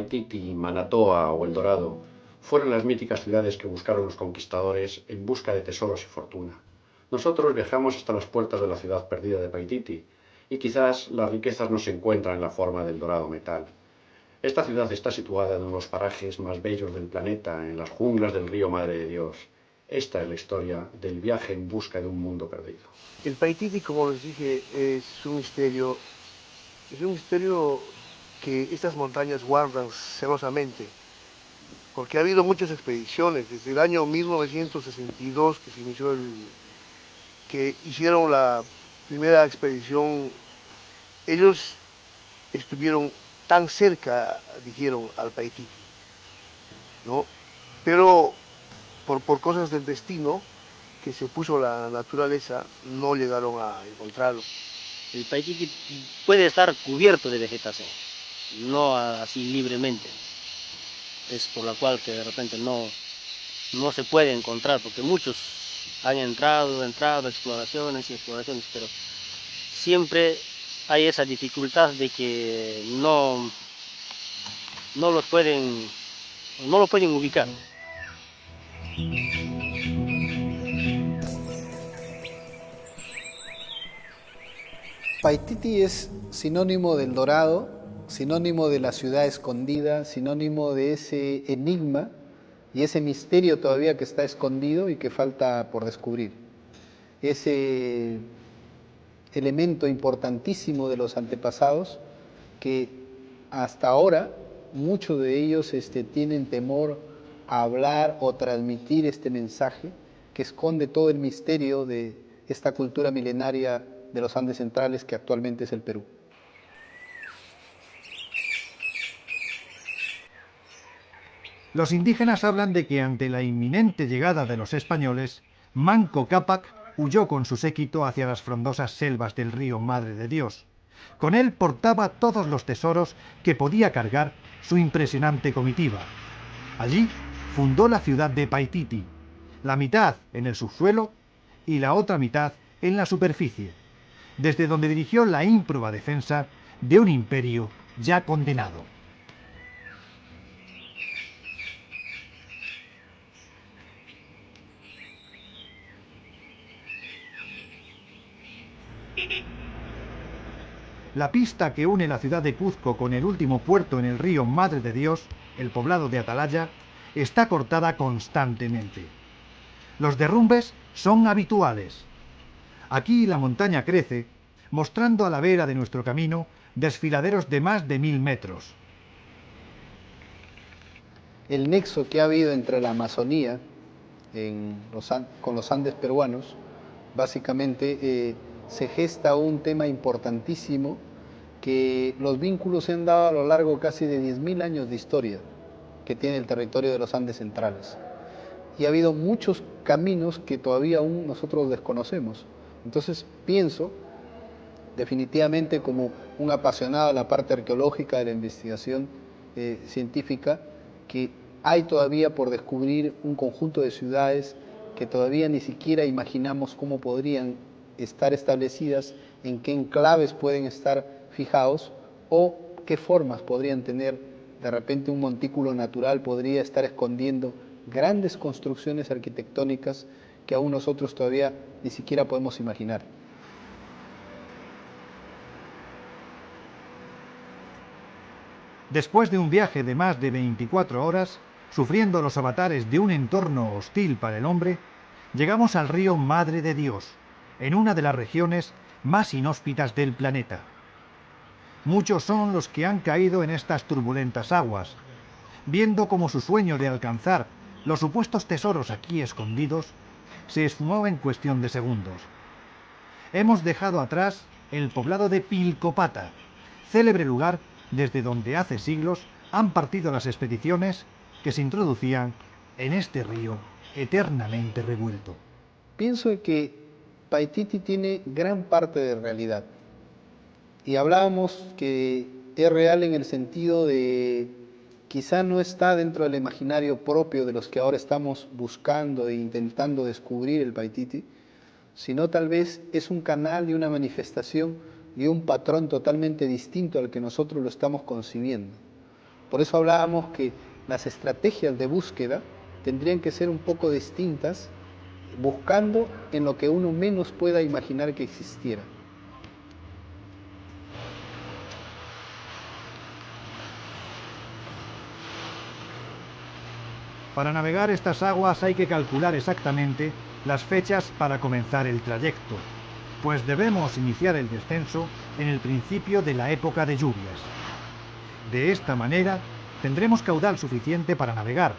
Paititi, Manatoa o El Dorado fueron las míticas ciudades que buscaron los conquistadores en busca de tesoros y fortuna. Nosotros viajamos hasta las puertas de la ciudad perdida de Paititi y quizás las riquezas no se encuentran en la forma del dorado metal. Esta ciudad está situada en uno de los parajes más bellos del planeta, en las junglas del río Madre de Dios. Esta es la historia del viaje en busca de un mundo perdido. El Paititi, como les dije, es un misterio que estas montañas guardan celosamente, porque ha habido muchas expediciones, desde el año 1962 que se inició que hicieron la primera expedición. Ellos estuvieron tan cerca, dijeron, al Paititi, ¿no? Pero por cosas del destino que se puso la naturaleza, no llegaron a encontrarlo. El Paititi puede estar cubierto de vegetación, no así libremente. Es por la cual que de repente no se puede encontrar, porque muchos han entrado, exploraciones y exploraciones, pero siempre hay esa dificultad de que no lo pueden ubicar. Paititi es sinónimo del dorado, sinónimo de la ciudad escondida, sinónimo de ese enigma y ese misterio todavía que está escondido y que falta por descubrir. Ese elemento importantísimo de los antepasados que hasta ahora muchos de ellos tienen temor a hablar o transmitir este mensaje que esconde todo el misterio de esta cultura milenaria de los Andes centrales que actualmente es el Perú. Los indígenas hablan de que ante la inminente llegada de los españoles, Manco Cápac huyó con su séquito hacia las frondosas selvas del río Madre de Dios. Con él portaba todos los tesoros que podía cargar su impresionante comitiva. Allí fundó la ciudad de Paititi, la mitad en el subsuelo y la otra mitad en la superficie, desde donde dirigió la ímproba defensa de un imperio ya condenado. La pista que une la ciudad de Cuzco con el último puerto en el río Madre de Dios, el poblado de Atalaya, está cortada constantemente. Los derrumbes son habituales. Aquí la montaña crece, mostrando a la vera de nuestro camino desfiladeros de más de 1000 metros. El nexo que ha habido entre la Amazonía con los Andes peruanos, básicamente se gesta un tema importantísimo que los vínculos se han dado a lo largo casi de 10.000 años de historia que tiene el territorio de los Andes centrales. Y ha habido muchos caminos que todavía aún nosotros desconocemos. Entonces pienso, definitivamente como un apasionado de la parte arqueológica, de la investigación científica, que hay todavía por descubrir un conjunto de ciudades que todavía ni siquiera imaginamos cómo podrían estar establecidas, en qué enclaves pueden estar fijados o qué formas podrían tener. De repente un montículo natural podría estar escondiendo grandes construcciones arquitectónicas que aún nosotros todavía ni siquiera podemos imaginar. Después de un viaje de más de 24 horas, sufriendo los avatares de un entorno hostil para el hombre, llegamos al río Madre de Dios, en una de las regiones más inhóspitas del planeta. Muchos son los que han caído en estas turbulentas aguas, viendo cómo su sueño de alcanzar los supuestos tesoros aquí escondidos se esfumaba en cuestión de segundos. Hemos dejado atrás el poblado de Pilcopata, célebre lugar desde donde hace siglos han partido las expediciones que se introducían en este río eternamente revuelto. Pienso que Paititi tiene gran parte de realidad. Y hablábamos que es real en el sentido de quizá no está dentro del imaginario propio de los que ahora estamos buscando e intentando descubrir el Paititi, sino tal vez es un canal y una manifestación de un patrón totalmente distinto al que nosotros lo estamos concibiendo. Por eso hablábamos que las estrategias de búsqueda tendrían que ser un poco distintas, buscando en lo que uno menos pueda imaginar que existiera. Para navegar estas aguas hay que calcular exactamente las fechas para comenzar el trayecto, pues debemos iniciar el descenso en el principio de la época de lluvias. De esta manera tendremos caudal suficiente para navegar,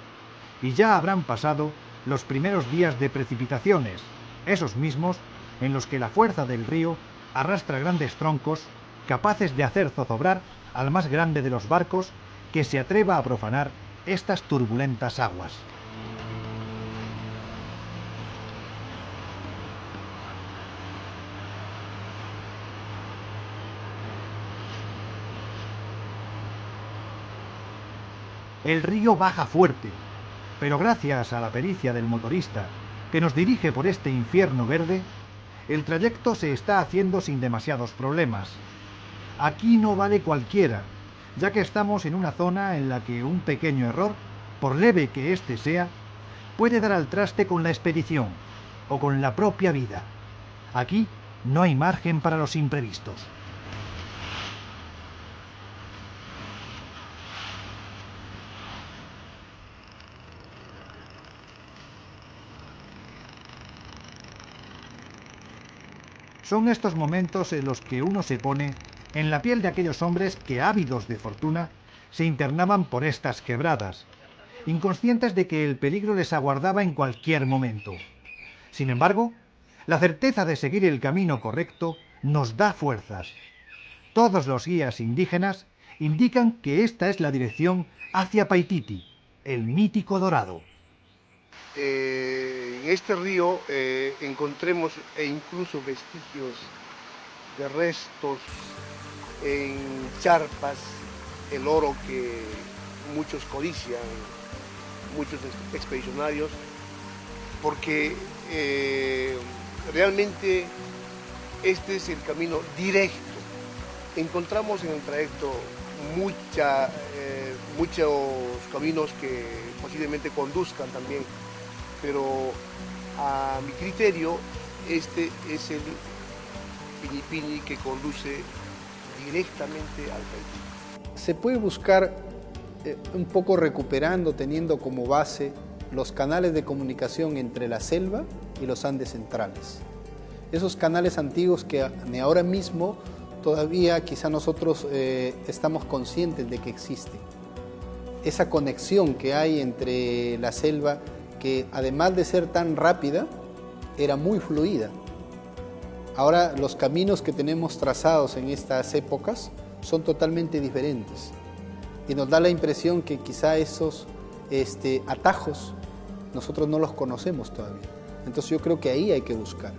y ya habrán pasado los primeros días de precipitaciones, esos mismos en los que la fuerza del río arrastra grandes troncos capaces de hacer zozobrar al más grande de los barcos que se atreva a profanar estas turbulentas aguas. El río baja fuerte, pero gracias a la pericia del motorista que nos dirige por este infierno verde, el trayecto se está haciendo sin demasiados problemas. Aquí no vale cualquiera, ya que estamos en una zona en la que un pequeño error, por leve que éste sea, puede dar al traste con la expedición o con la propia vida. Aquí no hay margen para los imprevistos. Son estos momentos en los que uno se pone en la piel de aquellos hombres que, ávidos de fortuna, se internaban por estas quebradas, inconscientes de que el peligro les aguardaba en cualquier momento. Sin embargo, la certeza de seguir el camino correcto nos da fuerzas. Todos los guías indígenas indican que esta es la dirección hacia Paititi, el mítico Dorado. En este río encontremos incluso vestigios de restos en charpas, el oro que muchos codician, muchos expedicionarios, porque realmente este es el camino directo. Encontramos en el trayecto muchos caminos que posiblemente conduzcan también, pero a mi criterio este es el Pinipini que conduce directamente al Paititi. Se puede buscar un poco recuperando, teniendo como base los canales de comunicación entre la selva y los Andes centrales. Esos canales antiguos que ni ahora mismo todavía quizá nosotros estamos conscientes de que existen. Esa conexión que hay entre la selva, que además de ser tan rápida, era muy fluida. Ahora los caminos que tenemos trazados en estas épocas son totalmente diferentes y nos da la impresión que quizá esos atajos nosotros no los conocemos todavía. Entonces yo creo que ahí hay que buscar,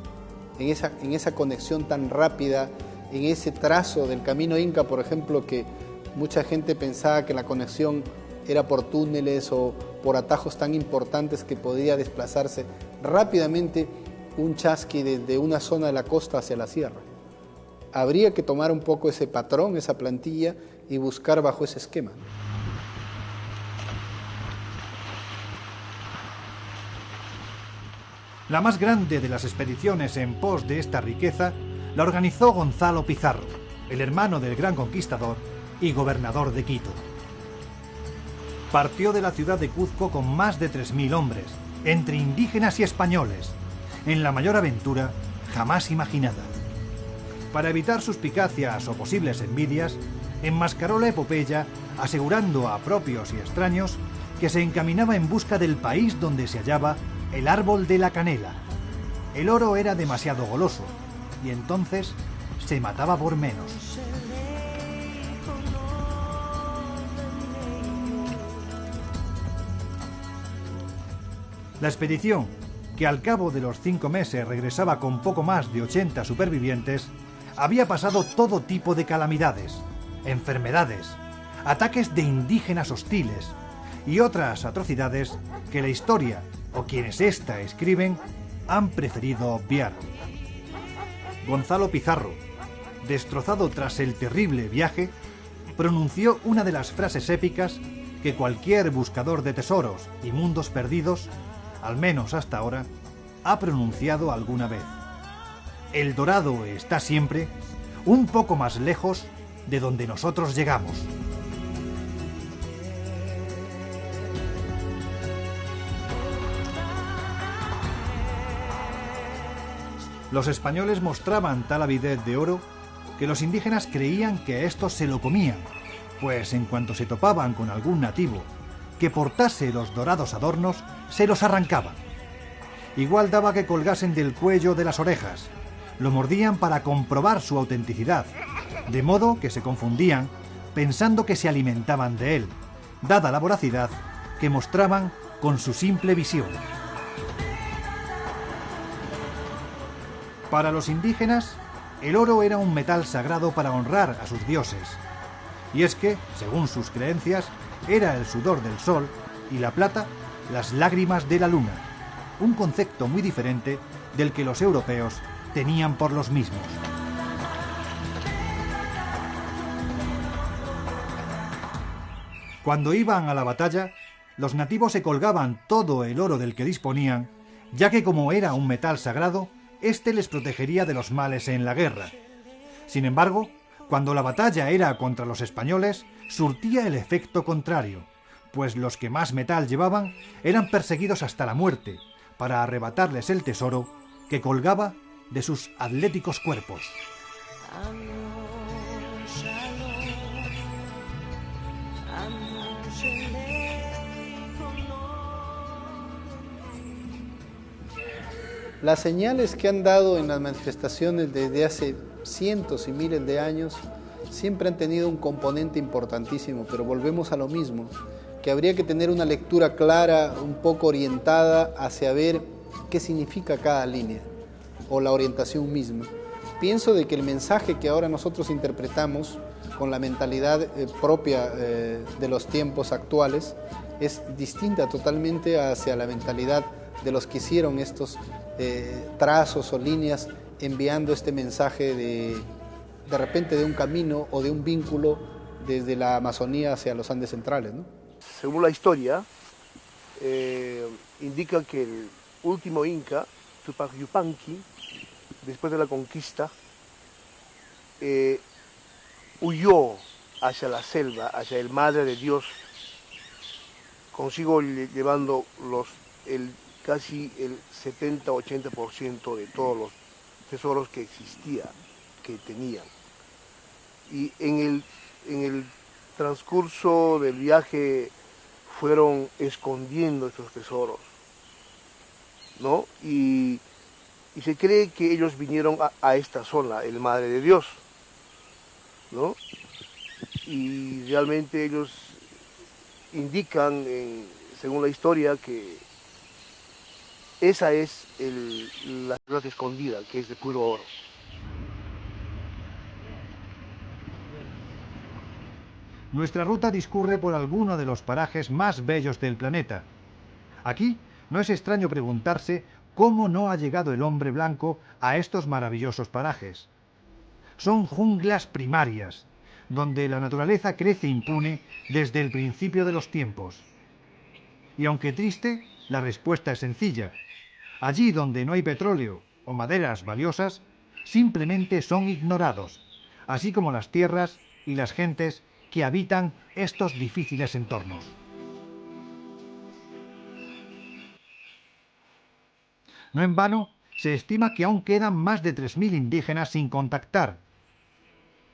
en esa conexión tan rápida, en ese trazo del camino Inca, por ejemplo, que mucha gente pensaba que la conexión era por túneles o por atajos tan importantes que podía desplazarse rápidamente un chasqui desde una zona de la costa hacia la sierra. Habría que tomar un poco ese patrón, esa plantilla, y buscar bajo ese esquema. La más grande de las expediciones en pos de esta riqueza la organizó Gonzalo Pizarro, el hermano del gran conquistador y gobernador de Quito. Partió de la ciudad de Cuzco con más de 3.000 hombres, entre indígenas y españoles, en la mayor aventura jamás imaginada. Para evitar suspicacias o posibles envidias, enmascaró la epopeya asegurando a propios y extraños que se encaminaba en busca del país donde se hallaba el árbol de la canela. El oro era demasiado goloso y entonces se mataba por menos. La expedición, que al cabo de los 5 meses regresaba con poco más de 80 supervivientes, había pasado todo tipo de calamidades, enfermedades, ataques de indígenas hostiles y otras atrocidades que la historia, o quienes ésta escriben, han preferido obviar. Gonzalo Pizarro, destrozado tras el terrible viaje, pronunció una de las frases épicas que cualquier buscador de tesoros y mundos perdidos, al menos hasta ahora, ha pronunciado alguna vez. El Dorado está siempre un poco más lejos de donde nosotros llegamos. Los españoles mostraban tal avidez de oro que los indígenas creían que estos se lo comían, pues en cuanto se topaban con algún nativo que portase los dorados adornos, se los arrancaban. Igual daba que colgasen del cuello de las orejas, lo mordían para comprobar su autenticidad, de modo que se confundían pensando que se alimentaban de él, dada la voracidad que mostraban con su simple visión. Para los indígenas, el oro era un metal sagrado para honrar a sus dioses. Y es que, según sus creencias, era el sudor del sol y la plata las lágrimas de la luna, un concepto muy diferente del que los europeos tenían por los mismos. Cuando iban a la batalla, los nativos se colgaban todo el oro del que disponían, ya que como era un metal sagrado, este les protegería de los males en la guerra. Sin embargo, cuando la batalla era contra los españoles, surtía el efecto contrario, pues los que más metal llevaban eran perseguidos hasta la muerte, para arrebatarles el tesoro que colgaba de sus atléticos cuerpos. Las señales que han dado en las manifestaciones desde hace cientos y miles de años siempre han tenido un componente importantísimo, pero volvemos a lo mismo, que habría que tener una lectura clara, un poco orientada hacia ver qué significa cada línea o la orientación misma. Pienso de que el mensaje que ahora nosotros interpretamos con la mentalidad propia de los tiempos actuales es distinta totalmente hacia la mentalidad de los que hicieron estos trazos o líneas enviando este mensaje de repente de un camino o de un vínculo desde la Amazonía hacia los Andes centrales, ¿no? Según la historia, indica que el último inca, Tupac Yupanqui, después de la conquista, huyó hacia la selva, hacia el Madre de Dios, consigo llevando casi el 70-80% de todos los tesoros que existían, que tenían. Y en el transcurso del viaje fueron escondiendo estos tesoros, ¿no? Y se cree que ellos vinieron a esta zona, el Madre de Dios, ¿no? Y realmente ellos indican, según la historia, que esa es la ciudad escondida, que es de puro oro. Nuestra ruta discurre por alguno de los parajes más bellos del planeta. Aquí no es extraño preguntarse cómo no ha llegado el hombre blanco a estos maravillosos parajes. Son junglas primarias, donde la naturaleza crece impune desde el principio de los tiempos. Y aunque triste, la respuesta es sencilla. Allí donde no hay petróleo o maderas valiosas, simplemente son ignorados, así como las tierras y las gentes que habitan estos difíciles entornos. No en vano, se estima que aún quedan más de 3.000 indígenas sin contactar.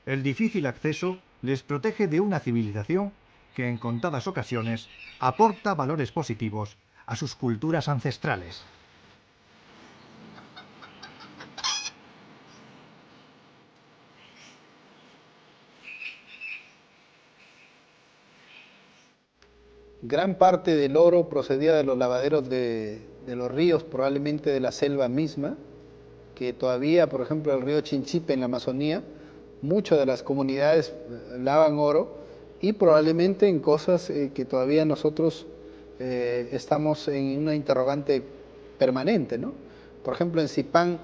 El difícil acceso les protege de una civilización que en contadas ocasiones aporta valores positivos a sus culturas ancestrales. Gran parte del oro procedía de los lavaderos de los ríos, probablemente de la selva misma, que todavía, por ejemplo, el río Chinchipe en la Amazonía, muchas de las comunidades lavan oro y probablemente en cosas que todavía nosotros estamos en una interrogante permanente, ¿no? Por ejemplo, en Zipán,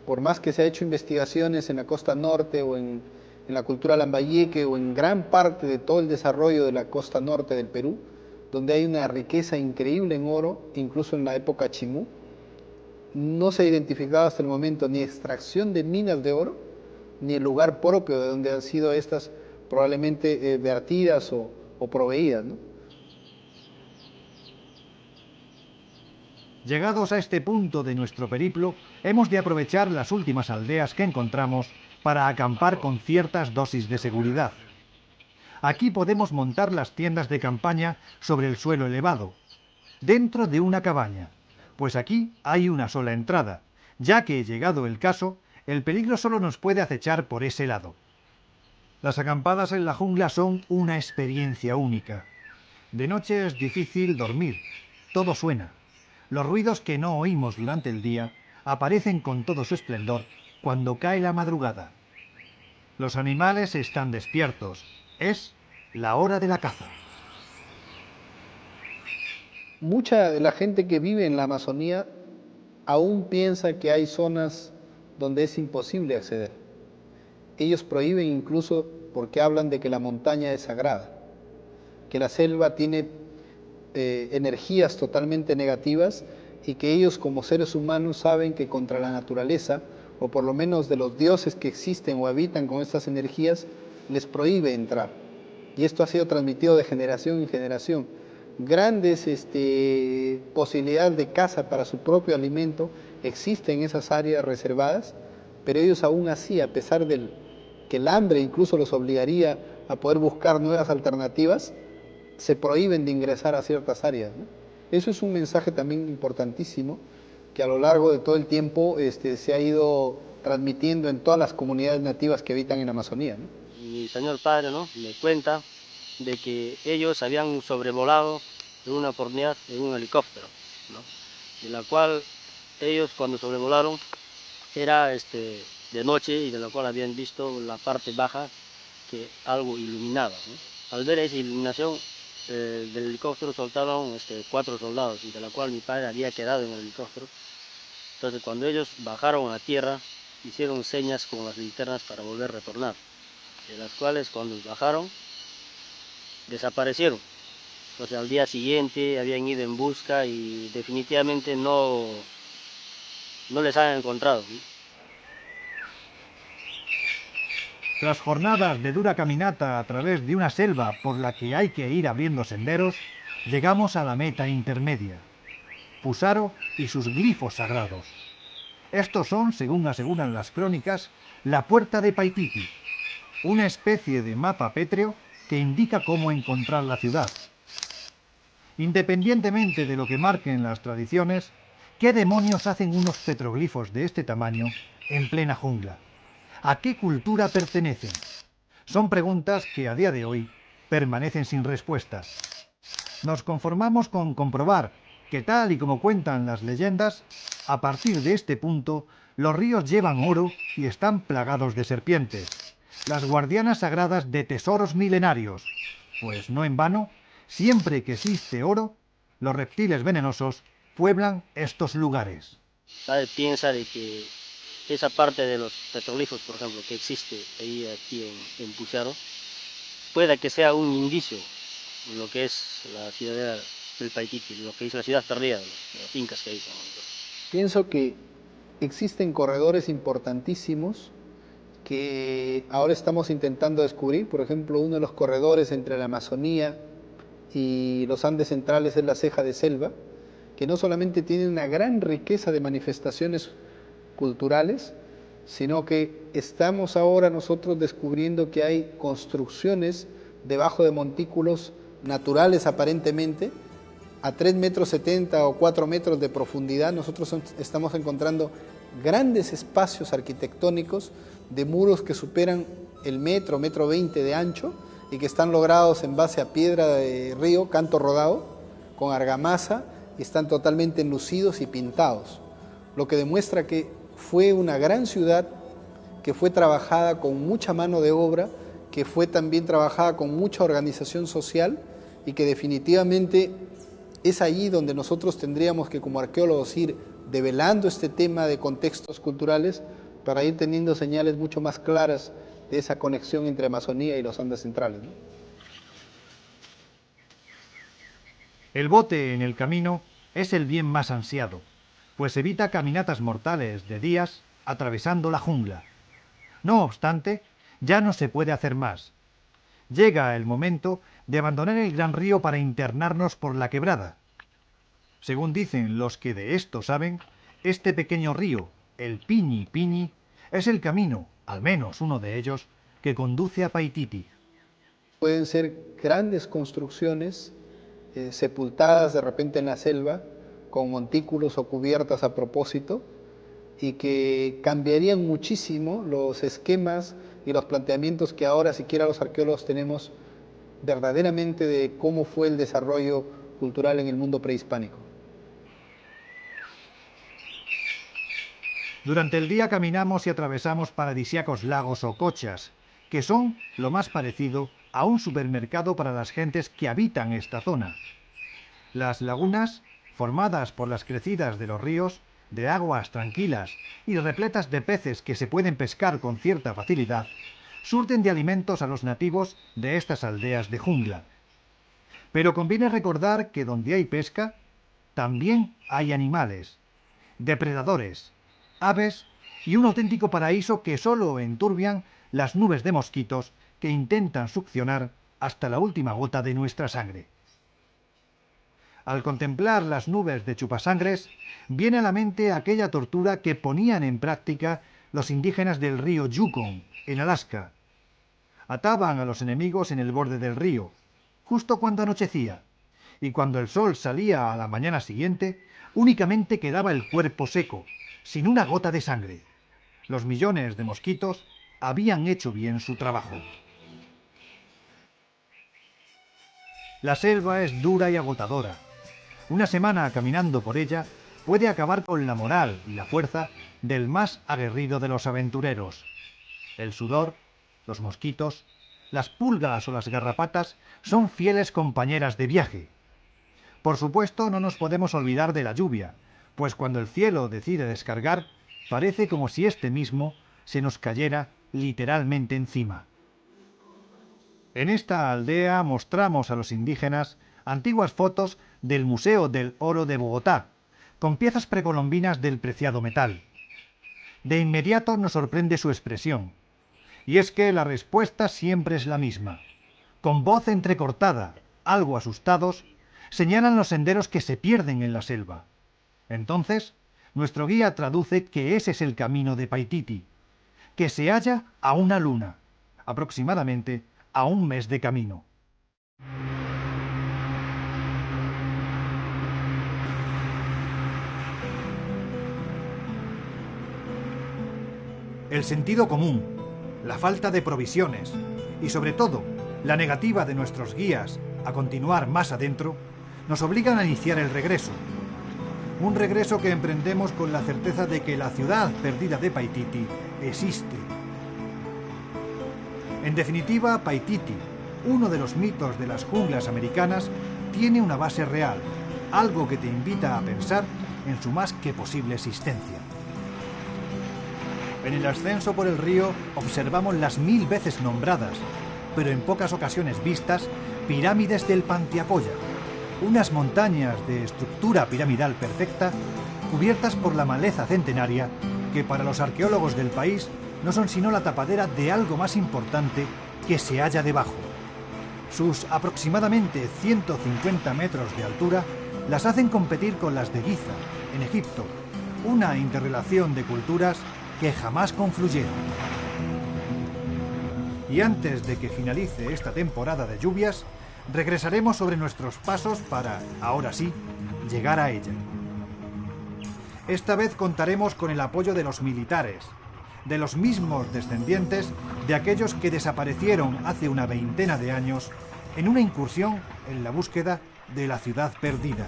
por más que se ha hecho investigaciones en la costa norte o en en la cultura lambayeque o en gran parte de todo el desarrollo de la costa norte del Perú, donde hay una riqueza increíble en oro, incluso en la época Chimú. No se ha identificado hasta el momento ni extracción de minas de oro, ni el lugar propio de donde han sido estas probablemente vertidas o proveídas, ¿no? Llegados a este punto de nuestro periplo, hemos de aprovechar las últimas aldeas que encontramos para acampar con ciertas dosis de seguridad. Aquí podemos montar las tiendas de campaña sobre el suelo elevado, dentro de una cabaña, pues aquí hay una sola entrada, ya que, llegado el caso, el peligro solo nos puede acechar por ese lado. Las acampadas en la jungla son una experiencia única. De noche es difícil dormir, todo suena. Los ruidos que no oímos durante el día aparecen con todo su esplendor cuando cae la madrugada. Los animales están despiertos, es la hora de la caza. Mucha de la gente que vive en la Amazonía aún piensa que hay zonas donde es imposible acceder. Ellos prohíben incluso porque hablan de que la montaña es sagrada, que la selva tiene energías totalmente negativas y que ellos como seres humanos saben que contra la naturaleza, o por lo menos de los dioses que existen o habitan con estas energías, les prohíbe entrar. Y esto ha sido transmitido de generación en generación. Grandes posibilidades de caza para su propio alimento existen en esas áreas reservadas, pero ellos aún así, a pesar del que el hambre incluso los obligaría a poder buscar nuevas alternativas, se prohíben de ingresar a ciertas áreas, ¿no? Eso es un mensaje también importantísimo que a lo largo de todo el tiempo se ha ido transmitiendo en todas las comunidades nativas que habitan en la Amazonía, ¿no? Mi señor padre, ¿no?, me cuenta de que ellos habían sobrevolado en una oportunidad en un helicóptero, ¿no?, de la cual ellos cuando sobrevolaron era de noche y de la cual habían visto la parte baja que algo iluminaba, ¿no? Al ver esa iluminación del helicóptero soltaron 4 soldados, y de la cual mi padre había quedado en el helicóptero. Entonces cuando ellos bajaron a tierra hicieron señas con las linternas para volver a retornar, de las cuales cuando bajaron desaparecieron. Entonces al día siguiente habían ido en busca y definitivamente no les han encontrado, ¿no? Tras jornadas de dura caminata a través de una selva por la que hay que ir abriendo senderos, llegamos a la meta intermedia, Pusaro y sus glifos sagrados. Estos son, según aseguran las crónicas, la puerta de Paititi, una especie de mapa pétreo que indica cómo encontrar la ciudad. Independientemente de lo que marquen las tradiciones, ¿qué demonios hacen unos petroglifos de este tamaño en plena jungla? ¿A qué cultura pertenecen? Son preguntas que a día de hoy permanecen sin respuestas. Nos conformamos con comprobar que, tal y como cuentan las leyendas, a partir de este punto los ríos llevan oro y están plagados de serpientes, las guardianas sagradas de tesoros milenarios, pues no en vano, siempre que existe oro, los reptiles venenosos pueblan estos lugares. Nadie piensa de que esa parte de los petroglifos, por ejemplo, que existe ahí aquí en Pusaro, pueda que sea un indicio de lo que es la ciudad del Paititi, lo que es la ciudad perdida, de los incas que hay. Pienso que existen corredores importantísimos que ahora estamos intentando descubrir. Por ejemplo, uno de los corredores entre la Amazonía y los Andes centrales es la Ceja de Selva, que no solamente tiene una gran riqueza de manifestaciones culturales, sino que estamos ahora nosotros descubriendo que hay construcciones debajo de montículos naturales aparentemente, a 3,70 metros o 4 metros de profundidad. Nosotros estamos encontrando grandes espacios arquitectónicos de muros que superan el metro, 1,20 metros de ancho, y que están logrados en base a piedra de río, canto rodado, con argamasa, y están totalmente enlucidos y pintados, lo que demuestra que fue una gran ciudad que fue trabajada con mucha mano de obra, que fue también trabajada con mucha organización social, y que definitivamente es allí donde nosotros tendríamos que, como arqueólogos, ir develando este tema de contextos culturales para ir teniendo señales mucho más claras de esa conexión entre Amazonía y los Andes centrales, ¿no? El bote en el camino es el bien más ansiado, pues evita caminatas mortales de días atravesando la jungla. No obstante, ya no se puede hacer más. Llega el momento de abandonar el gran río para internarnos por la quebrada. Según dicen los que de esto saben, este pequeño río, el Piñi Piñi, es el camino, al menos uno de ellos, que conduce a Paititi. Pueden ser grandes construcciones sepultadas de repente en la selva, con montículos o cubiertas a propósito, y que cambiarían muchísimo los esquemas y los planteamientos que ahora siquiera los arqueólogos tenemos verdaderamente de cómo fue el desarrollo cultural en el mundo prehispánico. Durante el día caminamos y atravesamos paradisíacos lagos o cochas, que son lo más parecido a un supermercado para las gentes que habitan esta zona. Las lagunas, formadas por las crecidas de los ríos, de aguas tranquilas y repletas de peces que se pueden pescar con cierta facilidad, surten de alimentos a los nativos de estas aldeas de jungla. Pero conviene recordar que donde hay pesca, también hay animales, depredadores, aves y un auténtico paraíso que solo enturbian las nubes de mosquitos que intentan succionar hasta la última gota de nuestra sangre. Al contemplar las nubes de chupasangres, viene a la mente aquella tortura que ponían en práctica los indígenas del río Yukon, en Alaska. Ataban a los enemigos en el borde del río, justo cuando anochecía, y cuando el sol salía a la mañana siguiente, únicamente quedaba el cuerpo seco, sin una gota de sangre. Los millones de mosquitos habían hecho bien su trabajo. La selva es dura y agotadora. Una semana caminando por ella puede acabar con la moral y la fuerza del más aguerrido de los aventureros. El sudor, los mosquitos, las pulgas o las garrapatas son fieles compañeras de viaje. Por supuesto, no nos podemos olvidar de la lluvia, pues cuando el cielo decide descargar, parece como si este mismo se nos cayera literalmente encima. En esta aldea mostramos a los indígenas antiguas fotos del Museo del Oro de Bogotá, con piezas precolombinas del preciado metal. De inmediato nos sorprende su expresión, y es que la respuesta siempre es la misma. Con voz entrecortada, algo asustados, señalan los senderos que se pierden en la selva. Entonces, nuestro guía traduce que ese es el camino de Paititi, que se halla a una luna, aproximadamente a un mes de camino. El sentido común, la falta de provisiones y sobre todo la negativa de nuestros guías a continuar más adentro nos obligan a iniciar el regreso. Un regreso que emprendemos con la certeza de que la ciudad perdida de Paititi existe. En definitiva, Paititi, uno de los mitos de las junglas americanas, tiene una base real, algo que te invita a pensar en su más que posible existencia. En el ascenso por el río observamos las 1000 veces nombradas, pero en pocas ocasiones vistas, pirámides del Pantiacoya, unas montañas de estructura piramidal perfecta, cubiertas por la maleza centenaria, que para los arqueólogos del país no son sino la tapadera de algo más importante que se halla debajo. Sus aproximadamente 150 metros de altura las hacen competir con las de Giza, en Egipto, una interrelación de culturas que jamás confluyeron. Y antes de que finalice esta temporada de lluvias, regresaremos sobre nuestros pasos para, ahora sí, llegar a ella. Esta vez contaremos con el apoyo de los militares, de los mismos descendientes de aquellos que desaparecieron hace una veintena de años en una incursión en la búsqueda de la ciudad perdida.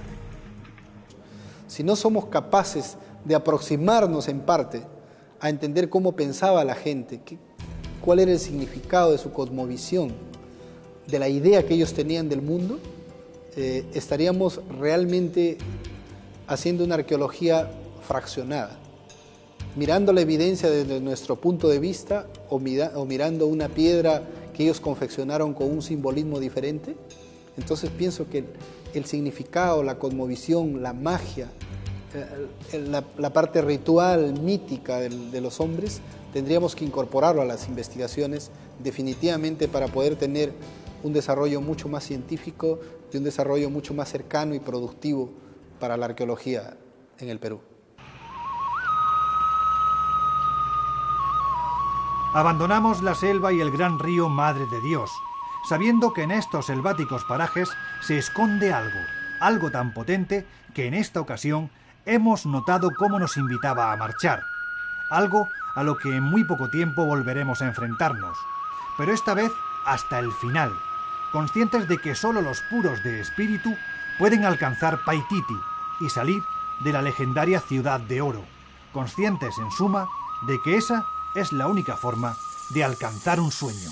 Si no somos capaces de aproximarnos en parte a entender cómo pensaba la gente, cuál era el significado de su cosmovisión, de la idea que ellos tenían del mundo, estaríamos realmente haciendo una arqueología fraccionada. mirando la evidencia desde nuestro punto de vista o mirando una piedra que ellos confeccionaron con un simbolismo diferente. Entonces pienso que el significado, la cosmovisión, la magia, la parte ritual, mítica de los hombres, tendríamos que incorporarlo a las investigaciones definitivamente para poder tener un desarrollo mucho más científico y un desarrollo mucho más cercano y productivo para la arqueología en el Perú. Abandonamos la selva y el gran río Madre de Dios, sabiendo que en estos selváticos parajes se esconde algo tan potente que en esta ocasión hemos notado cómo nos invitaba a marchar, algo a lo que en muy poco tiempo volveremos a enfrentarnos, pero esta vez hasta el final, conscientes de que solo los puros de espíritu pueden alcanzar Paititi y salir de la legendaria Ciudad de Oro, conscientes en suma de que esa es la única forma de alcanzar un sueño.